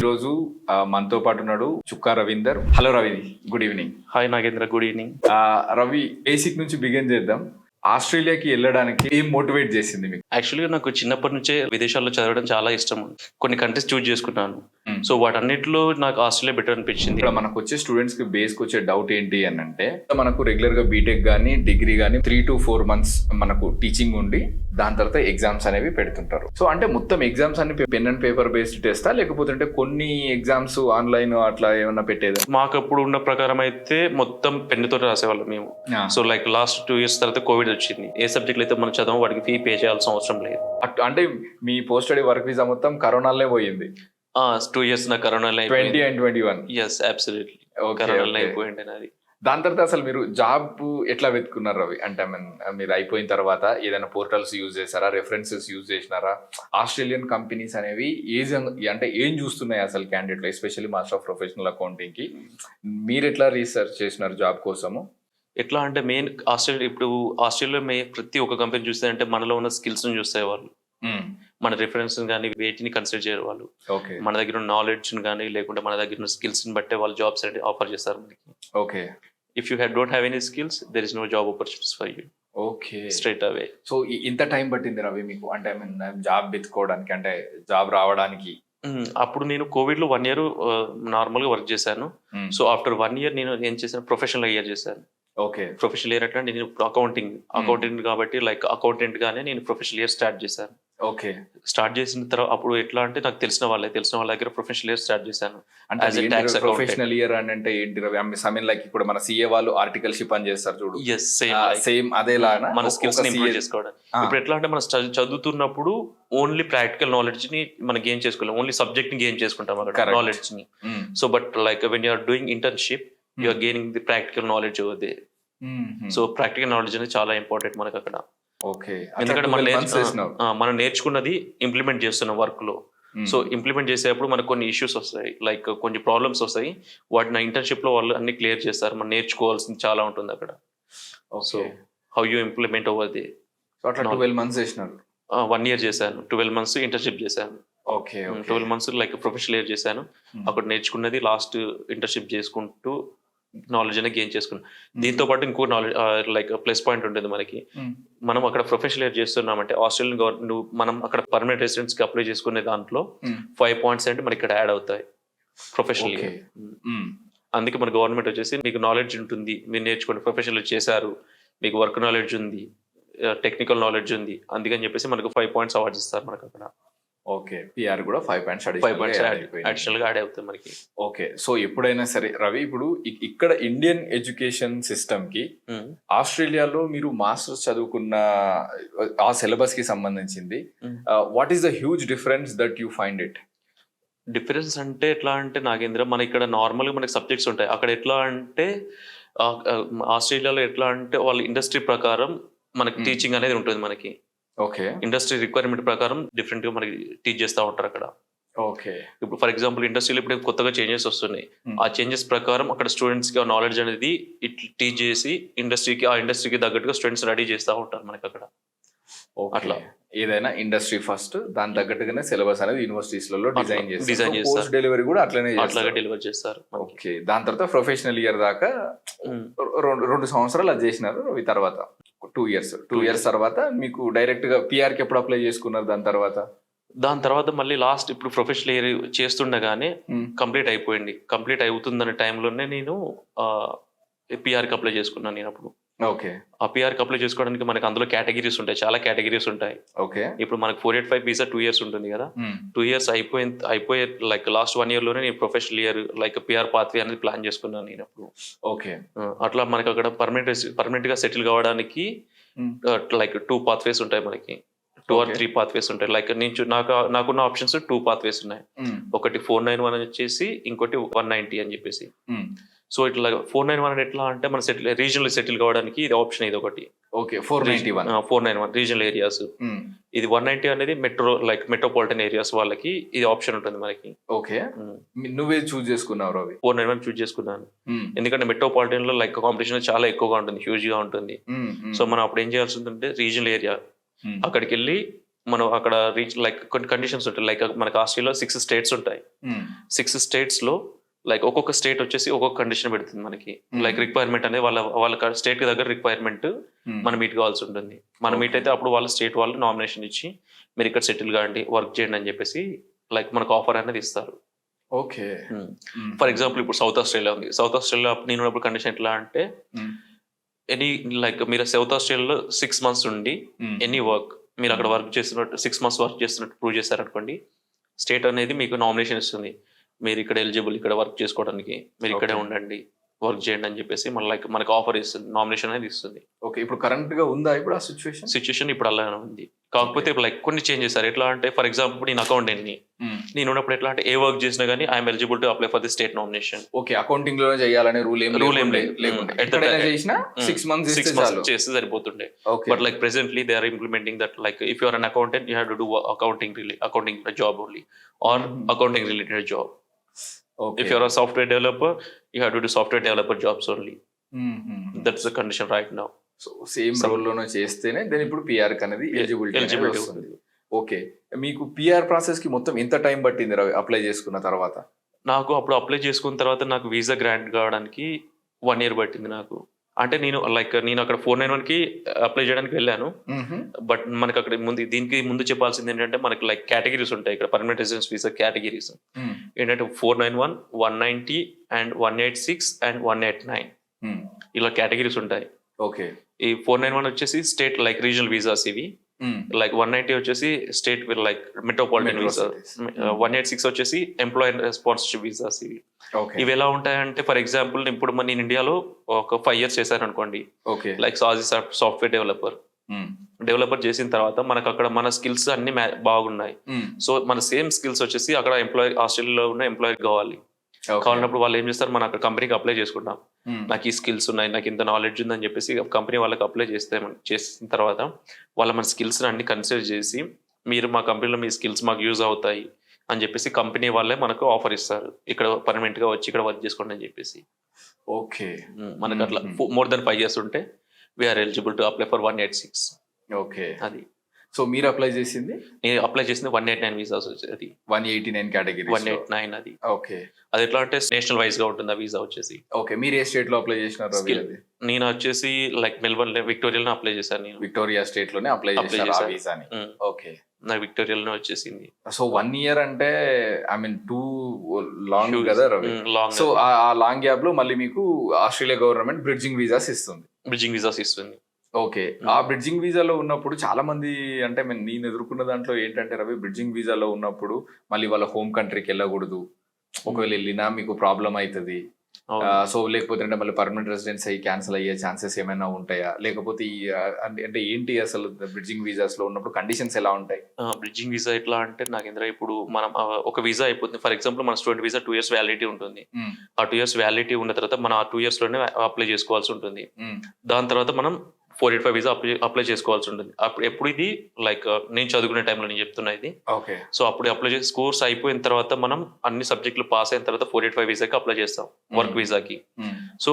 రోజు మనతో పాటు ఉన్నాడు Chukka Ravinder. Hello Ravi, good evening. Hi Nagendra, good evening. Ravi, basic నుంచి బిగిన్ చేద్దాం. ఆస్ట్రేలియాకి వెళ్ళడానికి ఏం మోటివేట్ చేసింది మీకు? యాక్చువల్గా నాకు చిన్నప్పటి నుంచే విదేశాల్లో చదవడం చాలా ఇష్టం. కొన్ని కంట్రీస్ చూస్ చేసుకున్నాను. సో వాటన్నిటిలో నాకు ఆస్ట్రేలియా బెటర్ అనిపించింది. ఇక్కడ మనకు వచ్చే స్టూడెంట్స్ కి బేస్ కి వచ్చే డౌట్ ఏంటి అని అంటే, మనకు రెగ్యులర్ గా బీటెక్ గానీ డిగ్రీ గానీ 3 to 4 months మనకు టీచింగ్ ఉండి దాని తర్వాత ఎగ్జామ్స్ అనేవి పెడుతుంటారు. సో అంటే మొత్తం ఎగ్జామ్స్ అన్ని పెన్ అండ్ పేపర్ బేస్డ్ టెస్టా, లేకపోతే కొన్ని ఎగ్జామ్స్ ఆన్లైన్ అట్లా ఏమన్నా పెట్టేదా? మాకు అప్పుడు ఉన్న ప్రకారం అయితే మొత్తం పెన్నుతో రాసేవాళ్ళం మేము. సో లైక్ లాస్ట్ 2 years తర్వాత కోవిడ్ వచ్చింది. ఏ సబ్జెక్ట్ అయితే మనం చదవం వాటికి ఫీ పే చేయాల్సిన అవసరం లేదు. అంటే మీ పోస్ట్ స్టడీ వర్క్ వీసా మొత్తం కరోనాలే పోయింది. 2 years నా కరోనాలో 20 and 21. ఎస్, అబ్సల్యూట్లీ కరోనాలో అయిపోయింది అది. దాని తర్వాత అసలు మీరు జాబ్ ఎట్లా వెతుకున్నారు రవి? అంటే మీరు అయిపోయిన తర్వాత ఏదైనా పోర్టల్స్ యూజ్ చేశారా, రెఫరెన్సెస్ యూజ్ చేసినారా? ఆస్ట్రేలియన్ కంపెనీస్ అనేవి అంటే ఏం చూస్తున్నాయి అసలు క్యాండిడేట్లు, especially master of professional accounting కి మీరు ఎట్లా రీసెర్చ్ చేసినారు జాబ్ కోసము? ఎట్లా అంటే మెయిన్ ఆస్ట్రేలియా ప్రతి ఒక్క కంపెనీ చూస్తే అంటే మనలో ఉన్న స్కిల్స్ ని చూస్తే వాళ్ళు, మన రిఫరెన్స్ కానీ వేటిని కన్సిడర్ చేయరు వాళ్ళు. మన దగ్గర ఉన్న నాలెడ్జ్ కానీ లేకుంటే మన దగ్గర ఉన్న స్కిల్స్ ని బట్టే వాళ్ళు జాబ్స్ అనేది ఆఫర్ చేస్తారు మనకి. Okay, if you don't have any skills there is no job opportunities for you. Okay, straight away. So ఇంత టైం పట్టింది రవి మీకు అంటే జాబ్ వెతుకోవడానికి, అంటే జాబ్ రావడానికి? అప్పుడు నేను కోవిడ్ లో 1 year నార్మల్ గా వర్క్ చేశాను. సో ఆఫ్టర్ 1 year నేను ఏం చేశాను, ప్రొఫెషనల్ ఇయర్ చేశాను. ఓకే, ప్రొఫెషనల్ ఇయర్ అంటే నేను అకౌంటెంట్ కాబట్టి లైక్ అకౌంటెంట్ గానే నేను ప్రొఫెషనల్ ఇయర్ స్టార్ట్ చేశాను. ఓకే, స్టార్ట్ చేసిన తర్వాత అప్పుడు ఎట్లా అంటే నాకు తెలిసిన వాళ్ళ దగ్గర ప్రొఫెషనల్ ఇయర్ స్టార్ట్ చేశాను. ప్రొఫెషనల్ ఇయర్ అంటే ఏంటి రవి? సమయం లైక్ ఇప్పుడు మన సిఏ వాళ్ళు ఆర్టికల్షిప్ అని చేస్తారు చూడు, సేమ్ అదేలా మన స్కిల్స్ ని ఇంప్రూవ్ చేసుకోవడానికి. ఇప్పుడు ఎట్లా అంటే మనం చదువుతున్నప్పుడు ఓన్లీ ప్రాక్టికల్ నాలెడ్జ్ ని మనం గెయిన్ చేసుకోలేం, ఓన్లీ సబ్జెక్ట్ ని గెయిన్ చేసుకుంటాం అక్కడ నాలెడ్జ్ ని. So but like when you're doing internship you are gaining the practical knowledge over there. So practical knowledge అనేది చాలా ఇంపార్టెంట్ మనకు అక్కడ. ఎందుకంటే మనం నేర్చుకున్నది ఇంప్లిమెంట్ చేస్తున్నాం వర్క్ లో. సో ఇంప్లిమెంట్ చేసేటప్పుడు మనకు కొన్ని ఇష్యూస్ వస్తాయి, లైక్ కొన్ని ప్రాబ్లమ్స్ వస్తాయి. వాటిని ఇంటర్న్షిప్ లో వాళ్ళు అన్ని క్లియర్ చేస్తారు. మనం నేర్చుకోవాల్సింది చాలా ఉంటుంది అక్కడ. So how you implement over the. 12 months చేసినారు? 1 year చేశాను, 12 months ఇంటర్న్షిప్ చేశాను. 12 months లైక్ ప్రొఫెషనల్ ఇయర్ చేశాను. అక్కడ నేర్చుకున్నది లాస్ట్ ఇంటర్న్షిప్ చేసుకుంటూ నాలెడ్జ్ అనేది గెయిన్ చేసుకున్నాం. దీంతో పాటు ఇంకో నాలెడ్జ్ లైక్ ప్లస్ పాయింట్ ఉంటుంది మనకి. మనం అక్కడ ప్రొఫెషనల్ ఇయర్ చేస్తున్నామంటే ఆస్ట్రేలియన్ గవర్నమెంట్ మనం అక్కడ పర్మనెంట్ రెసిడెన్స్ కి అప్లై చేసుకునే దాంట్లో 5 points అంటే మనకి ఇక్కడ యాడ్ అవుతాయి ప్రొఫెషనల్ ఇయర్. అందుకే మన గవర్నమెంట్ వచ్చేసి మీకు నాలెడ్జ్ ఉంటుంది, మీరు నేర్చుకోండి, ప్రొఫెషనల్ చేశారు, మీకు వర్క్ నాలెడ్జ్ ఉంది, టెక్నికల్ నాలెడ్జ్ ఉంది, అందుకని చెప్పేసి మనకు 5 points అవార్డ్స్ ఇస్తారు మనకు అక్కడ. ఓకే, పిఆర్ కూడా 5 points అడిషనల్ గా యాడ్ అవుతాయి మనకి. ఓకే, సో ఎప్పుడైనా సరే రవి, ఇప్పుడు ఇక్కడ ఇండియన్ ఎడ్యుకేషన్ సిస్టమ్ కి ఆస్ట్రేలియాలో మీరు మాస్టర్స్ చదువుకున్న ఆ సిలబస్ కి సంబంధించింది, what is the huge difference that you find it? Difference అంటే ఎట్లా అంటే నాగేంద్ర, మన ఇక్కడ నార్మల్ గా మనకి సబ్జెక్ట్స్ ఉంటాయి. అక్కడ ఎట్లా అంటే ఆస్ట్రేలియాలో ఎట్లా అంటే వాళ్ళ ఇండస్ట్రీ ప్రకారం మనకి టీచింగ్ అనేది ఉంటుంది మనకి. ఓకే, ఇండస్ట్రీ రిక్వైర్మెంట్ ప్రకారం డిఫరెంట్ గా మనకి టీచ్ చేస్తూ ఉంటారు అక్కడ. ఓకే, ఇప్పుడు ఫర్ ఎగ్జాంపుల్ ఇండస్ట్రీలో ఇప్పుడు కొత్తగా చేంజెస్ వస్తున్నాయి. ఆ చేంజెస్ ప్రకారం అక్కడ స్టూడెంట్స్ కి నాలెడ్జ్ అనేది టీచ్ చేసి ఆ ఇండస్ట్రీకి తగ్గట్టుగా స్టూడెంట్స్ రెడీ చేస్తూ ఉంటారు మనకి అక్కడ. అట్లా ఏదైనా ఇండస్ట్రీ ఫస్ట్ దాని తగ్గట్టుగానే సిలబస్ అనేది యూనివర్సిటీస్ లలో డిజైన్ చేస్తారు. పోస్ట్ డెలివరీ కూడా అట్లాగే డెలివర్ చేస్తారు. ఓకే, దాని తర్వాత ప్రొఫెషనల్ ఇయర్ దాకా 2 సంవత్సరాలు అది చేసినారు. తర్వాత 2 years తర్వాత మీకు డైరెక్ట్ గా పిఆర్ కి ఎప్పుడు అప్లై చేసుకున్నారు? దాని తర్వాత మళ్ళీ లాస్ట్ ఇప్పుడు ప్రొఫెషనల్ ఇయర్ చేస్తుండగానే కంప్లీట్ అవుతుందనే టైంలోనే నేను పిఆర్ కి అప్లై చేసుకున్నాను నేను అప్పుడు. ఓకే, ఆ పిఆర్ కి అప్లై చేసుకోవడానికి మనకి అందులో కేటగిరీస్ ఉంటాయి, చాలా కేటగిరీస్ ఉంటాయి. ఓకే, ఇప్పుడు మనకి 485 వీసా 2 years ఉంటుంది కదా. 2 years అయిపోయే లైక్ లాస్ట్ 1 year లోనే నేను professional year like PR pathway అనేది ప్లాన్ చేసుకున్నాను నేను అప్పుడు. ఓకే, అట్లా మనకి అక్కడ పర్మనెంట్ గా సెటిల్ కావడానికి లైక్ 2 pathways ఉంటాయి మనకి, 2 or 3 pathways ఉంటాయి. లైక్ నాకున్న ఆప్షన్స్ 2 pathways ఉన్నాయి. ఒకటి 491 అని వచ్చేసి, ఇంకోటి 190 అని చెప్పేసి. సో ఇట్లా 491 ఎట్లా అంటే మన రీజనల్ సెటిల్ కావడానికి ఇది ఆప్షన్, ఇది ఒకటి. Okay, 491 regional areas. ఇది 190 అనేది మెట్రోపాలిటన్ ఏరియాస్ వాళ్ళకి ఇది ఆప్షన్ ఉంటుంది మనకి. ఓకే, నువ్వే చూస్ చేసుకున్నావు రవి? 491 చూస్ చేసుకున్నాను. ఎందుకంటే మెట్రోపాలిటన్ లో లైక్ కాంపిటీషన్ చాలా ఎక్కువగా ఉంటుంది, హ్యూజ్ గా ఉంటుంది. సో మనం అప్పుడు ఏం చేయాల్సి ఉంటుంది, రీజనల్ ఏరియా అక్కడికి వెళ్ళి మనం అక్కడ రీచ్ లైక్ కొన్ని కండిషన్స్ ఉంటాయి. లైక్ మనకి ఆస్ట్రేలియాలో 6 states ఉంటాయి. 6 states లో లైక్ ఒక్కొక్క స్టేట్ వచ్చేసి ఒక్కొక్క కండిషన్ పెడుతుంది మనకి. లైక్ రిక్వైర్మెంట్ అనేది వాళ్ళ స్టేట్ కి దగ్గర రిక్వైర్మెంట్ మనం మీట్ కావాల్సి ఉంటుంది. మనం మీట్ అయితే అప్పుడు వాళ్ళ స్టేట్ వాళ్ళు నామినేషన్ ఇచ్చి మీరు ఇక్కడ సెటిల్ కాండి, వర్క్ చేయండి అని చెప్పేసి లైక్ మనకు ఆఫర్ అనేది ఇస్తారు. ఓకే. ఫర్ ఎగ్జాంపుల్ ఇప్పుడు సౌత్ ఆస్ట్రేలియా ఉంది. సౌత్ ఆస్ట్రేలియా నేను ఉన్నప్పుడు కండిషన్ ఎట్లా అంటే ఎనీ లైక్ మీరు సౌత్ ఆస్ట్రేలియాలో 6 months ఉండి ఎనీ వర్క్ మీరు అక్కడ వర్క్ చేస్తున్నట్టు 6 months వర్క్ చేస్తున్నట్టు ప్రూవ్ చేశారనుకోండి, స్టేట్ అనేది మీకు నామినేషన్ ఇస్తుంది. మీరు ఇక్కడ ఎలిజిబుల్, ఇక్కడ వర్క్ చేసుకోవడానికి, మీరు ఇక్కడే ఉండండి, వర్క్ చేయండి అని చెప్పేసి మనకు ఆఫర్ ఇస్తుంది, నామినేషన్ అనేది ఇస్తుంది. ఓకే. ఇప్పుడు కరెంట్ గా ఉందా ఇప్పుడు ఆ సిచ్యువేషన్ ఇప్పుడు అలానే ఉంది. కాకపోతే లైక్ కొన్ని చేంజ్ చేశారు. ఎట్లా అంటే ఫర్ ఎగ్జాంపుల్ నేను అకౌంటెంట్ ని, నేను ఉన్నప్పుడు ఎట్లా అంటే ఏ వర్క్ చేసినా కానీ I'm eligible to apply for the state nomination. Okay. Accounting లో చేయాలనే రూల్ ఏం లేదు. 6 months చేస్తే సరిపోతుండే. But like presently they are implementing that like if you are an accountant you have to do accounting job only or accounting related job. If you are a software developer, you have to do software developer jobs only. That's the condition right now. So same role లోనే చేస్తేనే then ఇప్పుడు PR అనేది eligibility వస్తుంది. Okay. మీకు PR process కి మొత్తం ఎంత time పట్టింది రవి అప్లై చేసుకున్న తర్వాత? నాకు అప్పుడు అప్లై చేసుకున్న తర్వాత నాకు వీసా గ్రాంట్ కావడానికి 1 year పట్టింది నాకు. అంటే నేను అక్కడ 491 కి అప్లై చేయడానికి వెళ్ళాను. బట్ మనకి అక్కడ దీనికి ముందు చెప్పాల్సింది ఏంటంటే మనకి లైక్ కేటగిరీస్ ఉంటాయి ఇక్కడ పర్మనెంట్ రెసిడెన్స్ వీసా కేటగిరీస్ ఏంటంటే 491, 190 అండ్ 186 అండ్ 189 ఇలా కేటగిరీస్ ఉంటాయి. ఓకే. ఈ 491 వచ్చేసి స్టేట్ లైక్ రీజనల్ వీసాస్ ఇవి. లైక్ 190 వచ్చేసి స్టేట్ లైక్ మెట్రోపాలిటన్ వీసా. 186 వచ్చేసి ఎంప్లాయర్ స్పాన్సర్షిప్ వీసాస్ ఇవి. ఇవి ఎలా ఉంటాయంటే ఫర్ ఎగ్జాంపుల్ ఇప్పుడు నేను ఇండియాలో ఒక 5 years చేశాను అనుకోండి, లైక్ సాఫ్ట్వేర్ డెవలపర్ చేసిన తర్వాత మనకు అక్కడ మన స్కిల్స్ అన్ని బాగున్నాయి. సో మన సేమ్ స్కిల్స్ వచ్చేసి అక్కడ ఆస్ట్రేలియాలో ఉన్న ఎంప్లాయర్ కావాలన్నప్పుడు వాళ్ళు ఏం చేస్తారు, మన అక్కడ కంపెనీకి అప్లై చేసుకుంటాం. నాకు ఈ స్కిల్స్ ఉన్నాయి, నాకు ఇంత నాలెడ్జ్ ఉందని చెప్పేసి కంపెనీ వాళ్ళకి అప్లై చేసిన తర్వాత వాళ్ళ మన స్కిల్స్ అన్ని కన్సిడర్ చేసి మీరు మా కంపెనీలో మీ స్కిల్స్ మాకు యూజ్ అవుతాయి అని చెప్పేసి కంపెనీ వాళ్ళే మనకు ఆఫర్ ఇస్తారు, ఇక్కడ పర్మనెంట్ గా వచ్చి ఇక్కడ వర్క్ చేసుకోండి అని చెప్పేసి. ఓకే. మనకు అట్లా more than 5 years ఉంటే we're eligible to apply for 186. Okay. అది. సో మీరు అప్లై చేసింది? నేను అప్లై చేసింది 189 వీసాస్ వచ్చేది. అది 189 కేటగిరీ. 189 అది. ఓకే. అది ఎట్లా అంటే నేషనల్ వైజ్ గా ఉంటుంది ఆ వీసా వచ్చేసి. ఓకే. మీరు ఏ స్టేట్ లో అప్లై చేసినారు? నేను వచ్చేసి లైక్ మెల్బర్న్ విక్టోరియాలో అప్లై చేశాను. నేను విక్టోరియా స్టేట్ లోనే అప్లై చేశాను ఆ వీసాని. ఓకే. నాకు విక్టోరియాలోనే వచ్చేసింది. సో 1 year అంటే ఐ మీన్ టూ లాంగ్ కదా రవి. సో ఆ లాంగ్ గ్యాప్ లో మళ్ళీ మీకు ఆస్ట్రేలియా గవర్నమెంట్ బ్రిడ్జింగ్ వీసాస్ ఇస్తుంది. ఓకే. ఆ బ్రిడ్జింగ్ వీసాలో ఉన్నప్పుడు చాలా మంది అంటే నేను ఎదుర్కొన్న దాంట్లో ఏంటంటే రవి, బ్రిడ్జింగ్ వీసాలో ఉన్నప్పుడు మళ్ళీ వాళ్ళ హోమ్ కంట్రీకి వెళ్ళకూడదు, ఒకవేళ వెళ్ళినా మీకు ప్రాబ్లం అవుతుంది. సో లేకపోతే అంటే మళ్ళీ పర్మనెంట్ రెసిడెన్స్ అయ్యి క్యాన్సిల్ అయ్యే ఛాన్సెస్ ఏమైనా ఉంటాయా, లేకపోతే అంటే ఏంటి అసలు బ్రిడ్జింగ్ వీసాస్ లో ఉన్నప్పుడు కండిషన్స్ ఎలా ఉంటాయి? బ్రిడ్జింగ్ వీసా ఎట్లా అంటే నాగేంద్ర, ఇప్పుడు మనం ఒక వీసా అయిపోతుంది. ఫర్ ఎగ్జాంపుల్ మన స్టూడెంట్ వీసా 2 years వ్యాలిడిటీ ఉంటుంది. ఆ 2 years వ్యాలిడిటీ ఉన్న తర్వాత మనం ఆ 2 years లోనే అప్లై చేసుకోవాల్సి ఉంటుంది. దాని తర్వాత మనం 485 వీసా అప్లై చేసుకోవాల్సి ఉంటుంది. అప్పుడు ఎప్పుడు ఇది లైక్ నేను చదువుకునే టైంలో నేను చెప్తున్నా ఇది. సో అప్పుడు అప్లై చేసి కోర్స్ అయిపోయిన తర్వాత మనం అన్ని సబ్జెక్టులు పాస్ అయిన తర్వాత 485 వీసాకి అప్లై చేస్తాం, వర్క్ వీసాకి. సో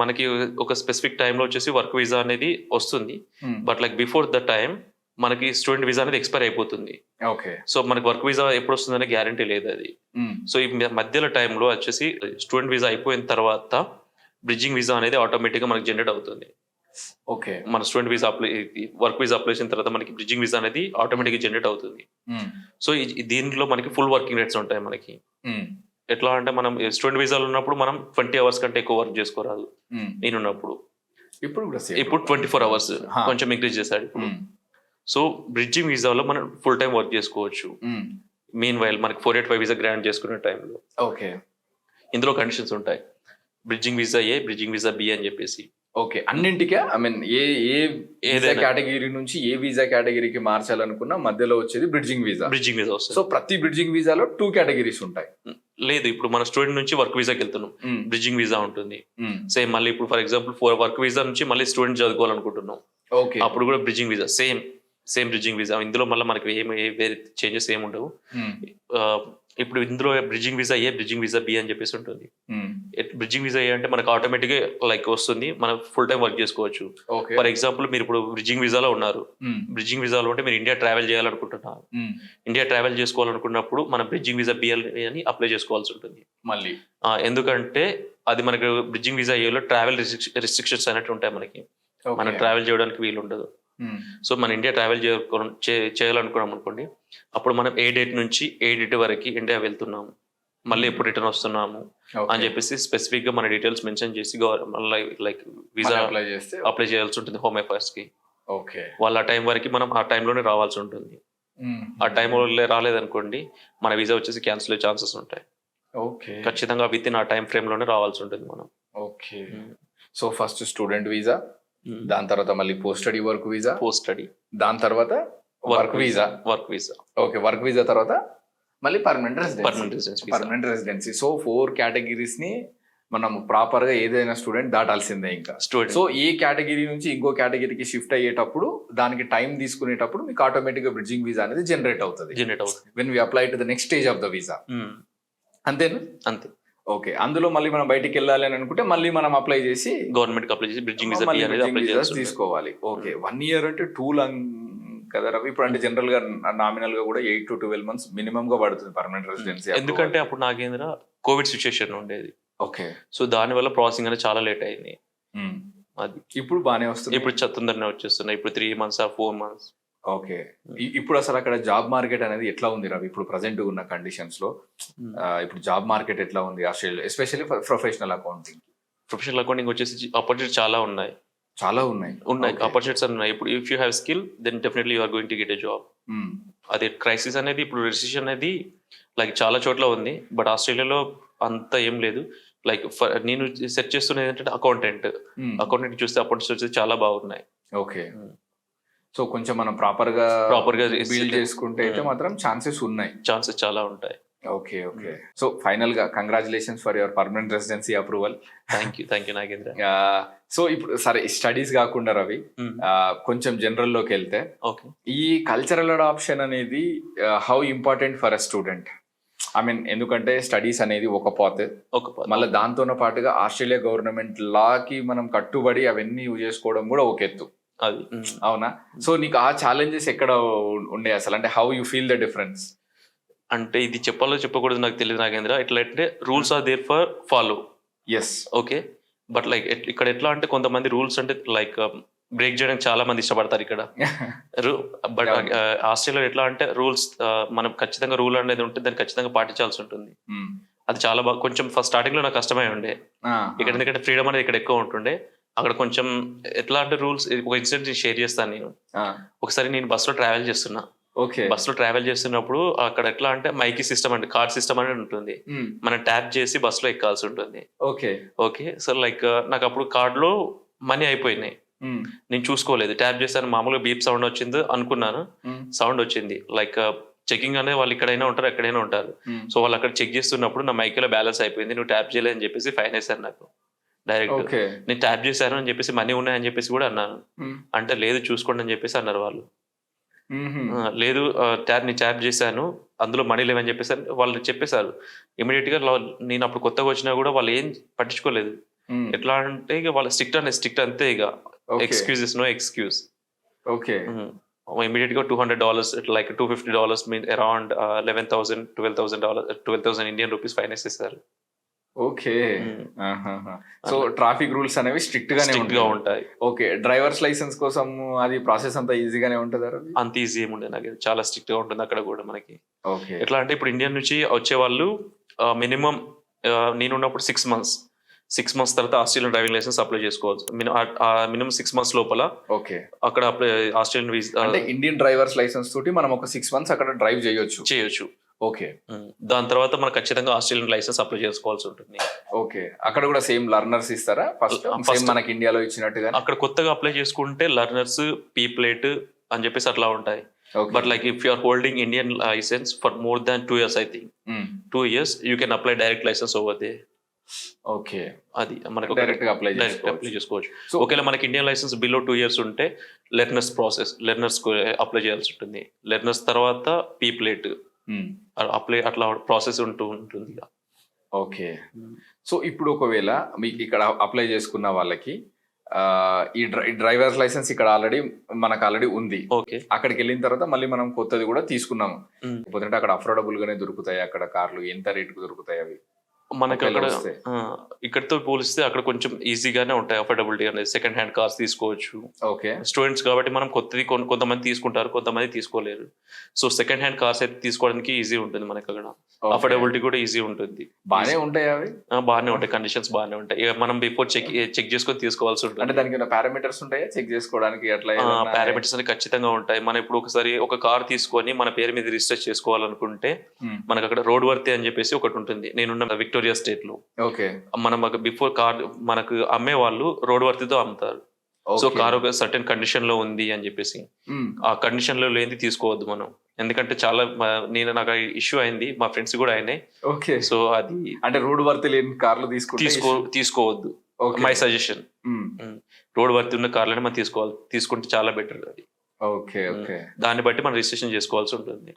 మనకి ఒక స్పెసిఫిక్ టైంలో వచ్చేసి వర్క్ వీసా అనేది వస్తుంది. But like before the time మనకి స్టూడెంట్ వీసా అనేది ఎక్స్పైర్ అయిపోతుంది. సో మనకి వర్క్ వీసా ఎప్పుడు వస్తుందనే గ్యారంటీ లేదు అది. సో ఈ మధ్యలో టైంలో వచ్చేసి స్టూడెంట్ వీసా అయిపోయిన తర్వాత బ్రిడ్జింగ్ వీసా అనేది ఆటోమేటిక్ గా మనకి జనరేట్ అవుతుంది. ఓకే. మన student visa work visa apply చేసిన తర్వాత మనకి బ్రిడ్జింగ్ వీసా అనేది ఆటోమేటిక్ గా జనరేట్ అవుతుంది. సో దీంట్లో మనకి ఫుల్ వర్కింగ్ రేట్స్ ఉంటాయి మనకి. ఎట్లా అంటే మనం స్టూడెంట్ వీసాలో ఉన్నప్పుడు మనం 20 hours కంటే ఎక్కువ వర్క్ చేసుకోరాదు. నేనున్నప్పుడు ఇప్పుడు 24 hours కొంచెం ఇంక్రీజ్ చేశాడు ఇప్పుడు. సో బ్రిడ్జింగ్ వీసాలో మనం ఫుల్ టైం వర్క్ చేసుకోవచ్చు. మీన్ వైల్ మనకి 485 వీసా గ్రాంట్ చేసుకునే టైంలో. ఓకే. ఇందులో కండిషన్స్ ఉంటాయి, bridging visa A, bridging visa B అని చెప్పేసి. ఓకే. అన్నింటికే ఐ మీన్ ఏ కేటగిరీ నుంచి ఏ వీసా కేటగిరీకి మార్చాలనుకున్నా మధ్యలో వచ్చేది బ్రిడ్జింగ్ వీసా వస్తుంది. సో ప్రతి బ్రిడ్జింగ్ వీసాలో 2 categories ఉంటాయి. లేదు, ఇప్పుడు మన స్టూడెంట్ నుంచి వర్క్ వీసాకి వెళ్తున్నాం, బ్రిడ్జింగ్ వీసా ఉంటుంది. సేమ్ మళ్ళీ ఇప్పుడు ఫర్ ఎగ్జాంపుల్ వర్క్ వీసా నుంచి మళ్ళీ స్టూడెంట్ చదువుకోవాలనుకుంటున్నాం, అప్పుడు కూడా bridging visa same bridging visa. ఇందులో మళ్ళీ మనకి వేరే చేంజెస్ ఏమి ఉండవు. ఇప్పుడు ఇందులో bridging visa A, bridging visa B అని చెప్పేసి ఉంటుంది. బ్రిడ్జింగ్ వీసా అంటే మనకు ఆటోమేటిక్గా లైక్ వస్తుంది, మనం ఫుల్ టైం వర్క్ చేసుకోవచ్చు. ఓకే. ఫర్ ఎగ్జాంపుల్ మీరు ఇప్పుడు బ్రిడ్జింగ్ వీసాలో ఉన్నారు. బ్రిడ్జింగ్ వీసాలో ఉంటే మీరు ఇండియా ట్రావెల్ చేయాలనుకుంటున్నారు. ఇండియా ట్రావెల్ చేసుకోవాలనుకున్నప్పుడు మనం బ్రిడ్జింగ్ వీసా బిఎల్ అని అప్లై చేసుకోవాల్సి ఉంటుంది మళ్ళీ. ఎందుకంటే అది మనకు బ్రిడ్జింగ్ వీసా ఏలో ట్రావెల్ రిస్ట్రిక్షన్స్ అనేవి ఉంటాయి మనకి. మనం ట్రావెల్ చేయడానికి వీలు ఉండదు. సో మన ఇండియా ట్రావెల్ చేయాలనుకున్నాం అనుకోండి, అప్పుడు మనం ఏ డేట్ నుంచి ఏ డేట్ వరకు ఇండియా వెళ్తున్నాము, మళ్ళీ ఎప్పుడు రిటర్న్ వస్తున్నాము అని చెప్పేసి స్పెసిఫిక్ గా మన డీటెయిల్స్ మెన్షన్ చేసి లైక్ వీసా అప్లై చేయాల్సి ఉంటుంది హోమ్ అఫైర్స్ కి. ఓకే. వాళ్ళ టైం వరకు మనం ఆ టైంలోనే రావాల్సి ఉంటుంది. ఆ టైంలో రాలేదనుకోండి మన వీసా వచ్చేసి క్యాన్సిల్ అయ్యే ఛాన్సెస్ ఉంటాయి. ఓకే. ఖచ్చితంగా విత్ ఇన్ ఆ టైం ఫ్రేమ్ లోనే రావాల్సి ఉంటుంది మనం. Okay. So first student visa, దాని తర్వాత మళ్ళీ post study work visa, post study, దాని తర్వాత work visa. Okay. Work visa తర్వాత మళ్ళీ పర్మనెంట్ రెసిడెన్సీ. సో 4 కేటగిరీస్ ని మనం ప్రాపర్ గా ఏదైనా స్టూడెంట్ దాటాల్సిందే ఇంకా. సో ఈ కేటగిరీ నుంచి ఇంకో కేటగిరీకి షిఫ్ట్ అయ్యేటప్పుడు దానికి టైం తీసుకునేటప్పుడు మీకు ఆటోమేటిక్ గా బ్రిడ్జింగ్ వీసా అనేది జనరేట్ అవుతుంది when we apply to the next stage of the visa. అంతేనా? అంతే. ఓకే. అందులో మళ్ళీ మనం బయటికి వెళ్ళాలి అని అనుకుంటే మళ్ళీ మనం అప్లై చేసి గవర్నమెంట్ అప్లై చేసి బ్రిడ్జింగ్ వీసా తీసుకోవాలి. ఓకే. 1 year అంటే టూ లాంగ్ కదా రవి. ఇప్పుడు అంటే జనరల్ గా నామినల్ గా కూడా 8 to 12 months మినిమం గా పడుతుంది పర్మనెంట్ రెసిడెన్సీ. ఎందుకంటే అప్పుడు నాకేంద్ర కోవిడ్ సిచ్యుయేషన్ ఉండేది. ఓకే. సో దాని వల్ల ప్రాసెసింగ్ అనేది చాలా లేట్ అయింది. అది ఇప్పుడు బానే వస్తుంది. ఇప్పుడు తొందరనే వచ్చేస్తున్నాయి. ఇప్పుడు 3 months 4 months. ఓకే. ఇప్పుడు అసలు అక్కడ జాబ్ మార్కెట్ అనేది ఎట్లా ఉంది రవి ఇప్పుడు ప్రజెంట్ ఉన్న కండిషన్స్ లో? ఇప్పుడు జాబ్ మార్కెట్ ఎట్లా ఉంది Australia, especially professional accounting? Professional accounting వచ్చేసి ఆపర్చునిటీ చాలా ఉన్నాయి. ఆపర్చునిటీస్ ఉన్నాయి. ఇప్పుడు if you have skill then definitely you are going to get a job. అదే క్రైసిస్ అనేది ఇప్పుడు రిసెషన్ అనేది లైక్ చాలా చోట్ల ఉంది, బట్ ఆస్ట్రేలియాలో అంత ఏం లేదు. లైక్ నేను సెర్చ్ చేస్తున్నది ఏంటంటే అకౌంటెంట్ చూస్తే ఆపర్చునిటీస్ చాలా బాగున్నాయి. ఓకే. సో కొంచెం మనం ప్రాపర్ గా బిల్డ్ చేసుకుంటే అయితే మాత్రం ఛాన్సెస్ చాలా ఉంటాయి. ఓకే. ఓకే. సో ఫైనల్ గా congratulations for your permanent residency approval. Thank you Nagendra. So ఇప్పుడు సరే స్టడీస్ కాకుండా రవి కొంచెం జనరల్ లోకి వెళ్తే ఈ కల్చరల్ అడాప్షన్ అనేది how important for a student? I mean ఎందుకంటే స్టడీస్ అనేది ఒక పాత్, మళ్ళీ దాంతో పాటుగా ఆస్ట్రేలియా గవర్నమెంట్ లాకి మనం కట్టుబడి అవన్నీ యూజ్ చేసుకోవడం కూడా ఒక ఎత్తు. అది అవునా? సో నీకు ఆ ఛాలెంజెస్ ఎక్కడ ఉండే అసలు? అంటే how you feel the difference? అంటే ఇది చెప్పాలో చెప్పకూడదు నాకు తెలియదు నాగేంద్ర. ఎట్లా అంటే rules are there for follow. Yes. Okay. But like ఇక్కడ ఎట్లా అంటే కొంతమంది రూల్స్ అంటే లైక్ బ్రేక్ చేయడానికి చాలా మంది ఇష్టపడతారు ఇక్కడ. బట్ ఆస్ట్రేలియా ఎట్లా అంటే రూల్స్ మనం ఖచ్చితంగా రూల్ అనేది ఉంటుంది, దాన్ని ఖచ్చితంగా పాటించాల్సి ఉంటుంది. అది చాలా బాగా కొంచెం ఫస్ట్ స్టార్టింగ్ లో నాకు కష్టమై ఉండే ఇక్కడ, ఎందుకంటే ఫ్రీడమ్ అనేది ఇక్కడ ఎక్కువ ఉంటుండే. అక్కడ కొంచెం ఎట్లా అంటే రూల్స్, ఒక ఇన్సిడెంట్ షేర్ చేస్తాను నేను. ఒకసారి నేను బస్ లో ట్రావెల్ చేస్తున్నా. బస్ లో ట్రావెల్ చేస్తున్నప్పుడు అక్కడ ఎట్లా అంటే మైకీ సిస్టమ్ అంటే కార్డ్ సిస్టమ్ అనేది ఉంటుంది. మనం ట్యాప్ చేసి బస్ లో ఎక్కాల్సి ఉంటుంది. ఓకే. సో లైక్ నాకు అప్పుడు కార్డ్ లో మనీ అయిపోయినాయి, నేను చూసుకోలేదు, ట్యాప్ చేశాను, మామూలుగా బీప్ సౌండ్ వచ్చింది అనుకున్నాను, సౌండ్ వచ్చింది. లైక్ చెకింగ్ అనేది వాళ్ళు ఇక్కడైనా ఉంటారు ఎక్కడైనా ఉంటారు. సో వాళ్ళు అక్కడ చెక్ చేస్తున్నప్పుడు నా మైకీలో బ్యాలెన్స్ అయిపోయింది, నువ్వు ట్యాప్ చేయలేదు అని చెప్పేసి ఫైన్ వేశారు నాకు డైరెక్ట్. నేను ట్యాప్ చేశాను అని చెప్పేసి మనీ ఉన్నాయని చెప్పేసి కూడా అన్నాను. అంటే లేదు చూసుకోండి అని చెప్పేసి అన్నారు వాళ్ళు. లేదు నేను ట్యాప్ చేశాను అందులో మనీ లేవని చెప్పేసి వాళ్ళు చెప్పేశారు. ఇమీడియట్ గా నేను అప్పుడు కొత్తగా వచ్చినా కూడా వాళ్ళు ఏం పట్టించుకోలేదు. ఎట్లా అంటే ఇక వాళ్ళ స్ట్రిక్ట్ అంతే, ఇక excuses no excuse. Okay. Immediate గా $200 like $250 mean around $11,000 12,000 Indian rupees fine వేసేస్తారు. ఓకే. సో ట్రాఫిక్ రూల్స్ అనేవి స్ట్రిక్ట్ గా ఉంటాయి. ఓకే. డ్రైవర్స్ లైసెన్స్ కోసం అది ప్రాసెస్ అంతా ఈజీగానే ఉంటుందా? అంత ఈజీ ఏమి ఉండదు నాకు, చాలా స్ట్రిక్ట్ గా ఉంటుంది అక్కడ కూడా మనకి. ఓకే. ఎట్లా అంటే ఇప్పుడు ఇండియా నుంచి వచ్చే వాళ్ళు మినిమం నేను ఉన్నప్పుడు 6 months తర్వాత ఆస్ట్రేలియన్ డ్రైవింగ్ లైసెన్స్ అప్లై చేసుకోవచ్చు. మినిమం 6 months లోపల అక్కడ అప్లై ఆస్ట్రేలియన్ వీసా అంటే ఇండియన్ డ్రైవర్స్ లైసెన్స్ తోటి మనం ఒక 6 months అక్కడ డ్రైవ్ చేయొచ్చు. ఓకే. దాని తర్వాత మనం ఖచ్చితంగా ఆస్ట్రేలియన్ లైసెన్స్ అప్లై చేసుకోవాల్సి ఉంటుంది. ఓకే. అక్కడ కూడా సేమ్ లర్నర్స్ ఇస్తారా ఫస్ట్ మనకి ఇండియాలో ఇచ్చినట్టుగా? అక్కడ కొత్తగా అప్లై చేసుకుంటే లర్నర్స్, పీప్లేట్ అని చెప్పేసి అట్లా ఉంటాయి. But like if you are holding Indian licence for more than 2 years, I think 2 years you can apply direct license over there. Okay. అది మనకు డైరెక్ట్ గా అప్లై చేసుకోవచ్చు. ఒకవేళ మనకి ఇండియన్ లైసెన్స్ బిలో 2 years ఉంటే లెర్నర్స్ అప్లై చేయాల్సి ఉంటుంది. Learners తర్వాత పీప్లేట్ అప్లై అట్లా ప్రాసెస్ ఉంటుంది. ఓకే. సో ఇప్పుడు ఒకవేళ మీకు ఇక్కడ అప్లై చేసుకున్న వాళ్ళకి ఈ డ్రైవర్స్ లైసెన్స్ ఇక్కడ మనకు ఆల్రెడీ ఉంది. ఓకే. అక్కడికి వెళ్ళిన తర్వాత మళ్ళీ మనం కొత్తది కూడా తీసుకున్నాము. లేకపోతే అక్కడ అఫోర్డబుల్ గానే దొరుకుతాయి అక్కడ కార్లు, ఎంత రేటుకు దొరుకుతాయి అవి? మనకి ఒకవేళ అక్కడ వస్తే. ఇక్కడితో పోలిస్తే అక్కడ కొంచెం ఈజీగానే ఉంటాయి, అఫోర్డబిలిటీ అనేది. సెకండ్ హ్యాండ్ కార్స్ తీసుకోవచ్చు. ఓకే. స్టూడెంట్స్ కాబట్టి మనం కొత్తది కొంతమంది తీసుకుంటారు, కొంతమంది తీసుకోలేరు. సో సెకండ్ హ్యాండ్ కార్స్ అయితే తీసుకోవడానికి ఈజీ ఉంటుంది మనకి అక్కడ. అఫోర్డబిలిటీ కూడా ఈజీ ఉంటుంది. బానే ఉంటాయి అవి? బాగానే ఉంటాయి, కండిషన్స్ బాగానే ఉంటాయి. ఇక మనం బిఫోర్ చెక్ చేసుకొని తీసుకోవాల్సి అంటే ఉంటుంది. దానికి పారామీటర్స్ ఉంటాయా చెక్ చేసుకోవడానికి అట్లా? పారామీటర్స్ అని ఖచ్చితంగా ఉంటాయి. మనం ఇప్పుడు ఒకసారి ఒక కార్ తీసుకొని మన పేరు మీద రిజిస్టర్ చేసుకోవాలనుకుంటే మనకు అక్కడ రోడ్ వర్తి అని చెప్పేసి ఒకటి ఉంటుంది. నేనున్న విక్టోరియా స్టేట్ లో. ఓకే. మనం బిఫోర్ కార్ మనకు అమ్మే వాళ్ళు రోడ్ వర్తితో అమ్ముతారు. సో కార్ ఒక సర్టెన్ కండిషన్ లో ఉంది అని చెప్పేసి ఆ కండిషన్ లో లేనిది తీసుకోవద్దు మనం. ఎందుకంటే చాలా నాకు ఇష్యూ అయింది, మా ఫ్రెండ్స్ కూడా అయినాయి. ఓకే. సో అది అంటే రోడ్ వర్తి లేని కార్లు తీసుకోవద్దు. My suggestion. రోడ్ వర్తి ఉన్న కార్లని మనం తీసుకుంటే చాలా బెటర్ అది. ఓకే. ఓకే. దాన్ని బట్టి మనం రిజిస్ట్రేషన్ చేసుకోవాల్సి ఉంటుంది.